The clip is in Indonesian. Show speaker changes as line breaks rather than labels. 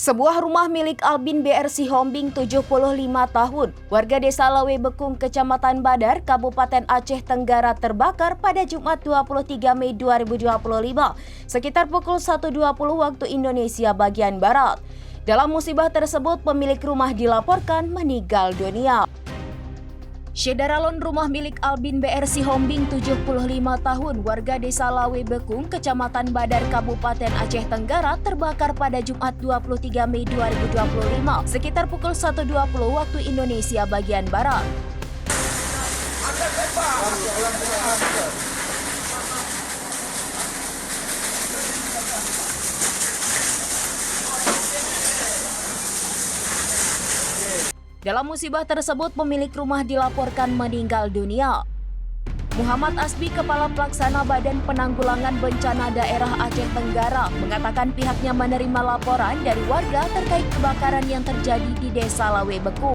Sebuah rumah milik Albin BR Sihombing 75 tahun, warga desa Lawe Bekung, Kecamatan Badar, Kabupaten Aceh Tenggara terbakar pada Jumat 23 Mei 2025, sekitar pukul 1.20 waktu Indonesia bagian Barat. Dalam musibah tersebut, pemilik rumah dilaporkan meninggal dunia. Syederalon rumah milik Albin BR Sihombing 75 tahun, warga desa Lawe Bekung, Kecamatan Badar, Kabupaten Aceh Tenggara terbakar pada Jumat 23 Mei 2025 sekitar pukul 1.20 waktu Indonesia bagian Barat. Dalam musibah tersebut, pemilik rumah dilaporkan meninggal dunia. Muhammad Asbi, Kepala Pelaksana Badan Penanggulangan Bencana Daerah Aceh Tenggara, mengatakan pihaknya menerima laporan dari warga terkait kebakaran yang terjadi di Desa Lawe Bekung.